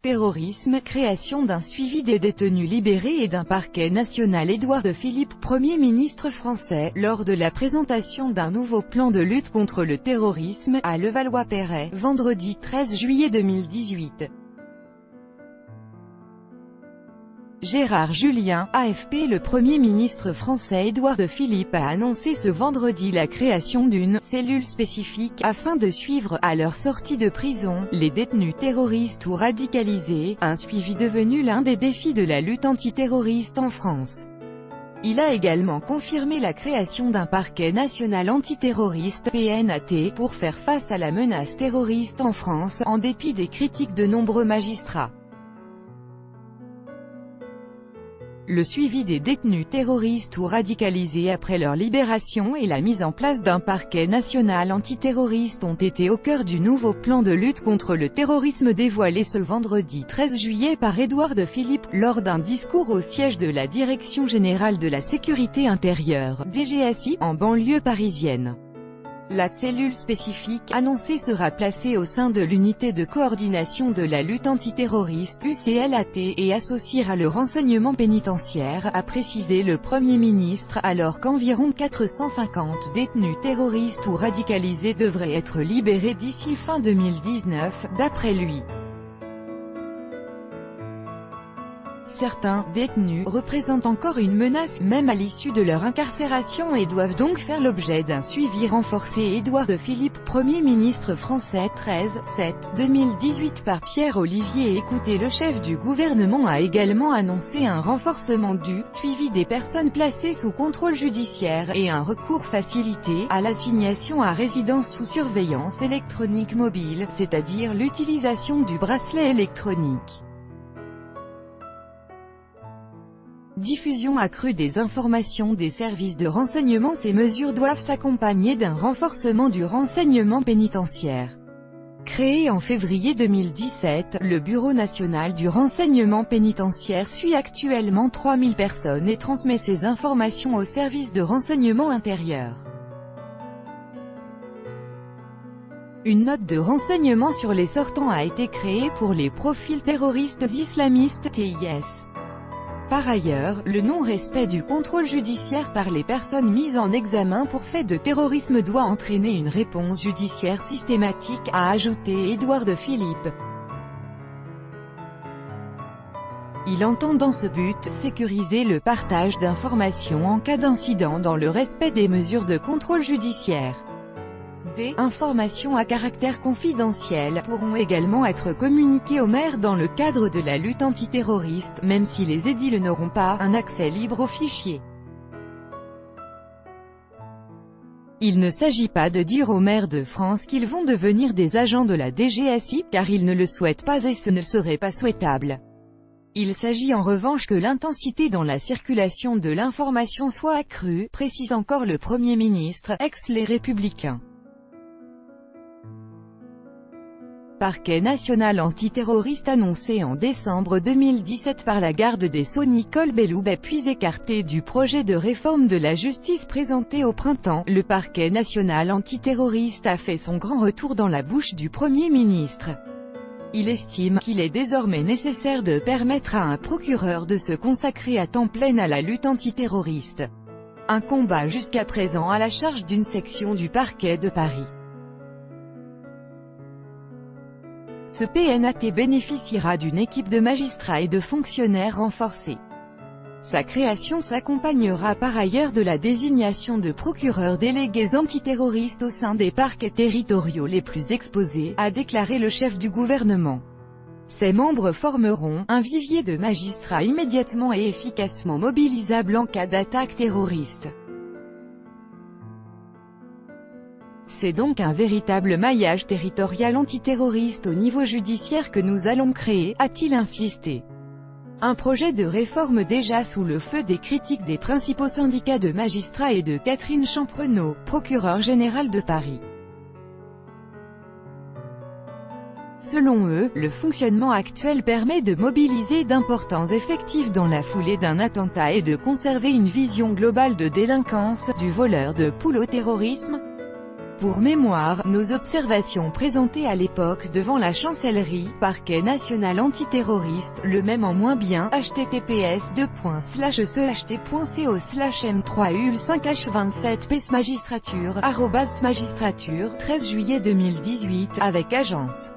terrorisme, création d'un suivi des détenus libérés et d'un parquet national. Édouard Philippe, Premier ministre français, lors de la présentation d'un nouveau plan de lutte contre le terrorisme, à Levallois-Perret, vendredi 13 juillet 2018. Gérard Julien, AFP. Le Premier ministre français Édouard Philippe a annoncé ce vendredi la création d'une « cellule spécifique » afin de suivre, à leur sortie de prison, les détenus terroristes ou radicalisés, un suivi devenu l'un des défis de la lutte antiterroriste en France. Il a également confirmé la création d'un parquet national antiterroriste, PNAT, pour faire face à la menace terroriste en France, en dépit des critiques de nombreux magistrats. Le suivi des détenus terroristes ou radicalisés après leur libération et la mise en place d'un parquet national antiterroriste ont été au cœur du nouveau plan de lutte contre le terrorisme dévoilé ce vendredi 13 juillet par Édouard Philippe, lors d'un discours au siège de la Direction générale de la sécurité intérieure, DGSI, en banlieue parisienne. La cellule spécifique, annoncée, sera placée au sein de l'unité de coordination de la lutte antiterroriste, UCLAT, et associera le renseignement pénitentiaire, a précisé le Premier ministre, alors qu'environ 450 détenus terroristes ou radicalisés devraient être libérés d'ici fin 2019, d'après lui. Certains détenus représentent encore une menace, même à l'issue de leur incarcération, et doivent donc faire l'objet d'un suivi renforcé. Édouard Philippe, Premier ministre français, 13/7/2018 par Pierre Olivier. Écoutez, le chef du gouvernement a également annoncé un renforcement du suivi des personnes placées sous contrôle judiciaire, et un recours facilité à l'assignation à résidence sous surveillance électronique mobile, c'est-à-dire l'utilisation du bracelet électronique. Diffusion accrue des informations des services de renseignement. Ces mesures doivent s'accompagner d'un renforcement du renseignement pénitentiaire. Créé en février 2017, le Bureau national du renseignement pénitentiaire suit actuellement 3000 personnes et transmet ces informations aux services de renseignement intérieur. Une note de renseignement sur les sortants a été créée pour les profils terroristes islamistes, TIS. Par ailleurs, le non-respect du contrôle judiciaire par les personnes mises en examen pour fait de terrorisme doit entraîner une réponse judiciaire systématique, a ajouté Édouard Philippe. Il entend dans ce but, sécuriser le partage d'informations en cas d'incident dans le respect des mesures de contrôle judiciaire. Des informations à caractère confidentiel pourront également être communiquées aux maires dans le cadre de la lutte antiterroriste, même si les édiles n'auront pas un accès libre aux fichiers. Il ne s'agit pas de dire aux maires de France qu'ils vont devenir des agents de la DGSI, car ils ne le souhaitent pas et ce ne serait pas souhaitable. Il s'agit en revanche que l'intensité dans la circulation de l'information soit accrue, précise encore le Premier ministre, ex-Les Républicains. Parquet national antiterroriste annoncé en décembre 2017 par la garde des Sceaux. Nicole Belloubet, puis écarté du projet de réforme de la justice présenté au printemps, le parquet national antiterroriste a fait son grand retour dans la bouche du Premier ministre. Il estime qu'il est désormais nécessaire de permettre à un procureur de se consacrer à temps plein à la lutte antiterroriste. Un combat jusqu'à présent à la charge d'une section du parquet de Paris. Ce PNAT bénéficiera d'une équipe de magistrats et de fonctionnaires renforcée. Sa création s'accompagnera par ailleurs de la désignation de procureurs délégués antiterroristes au sein des parquets territoriaux les plus exposés, a déclaré le chef du gouvernement. Ces membres formeront un vivier de magistrats immédiatement et efficacement mobilisables en cas d'attaque terroriste. C'est donc un véritable maillage territorial antiterroriste au niveau judiciaire que nous allons créer, a-t-il insisté. Un projet de réforme déjà sous le feu des critiques des principaux syndicats de magistrats et de Catherine Champrenault, procureure générale de Paris. Selon eux, le fonctionnement actuel permet de mobiliser d'importants effectifs dans la foulée d'un attentat et de conserver une vision globale de délinquance, du voleur de poule au terrorisme. Pour mémoire, nos observations présentées à l'époque devant la chancellerie, parquet national antiterroriste, le même en moins bien, https://ect.co/m3ul5h27 psmagistrature, @magistrature, 13 juillet 2018, avec agence.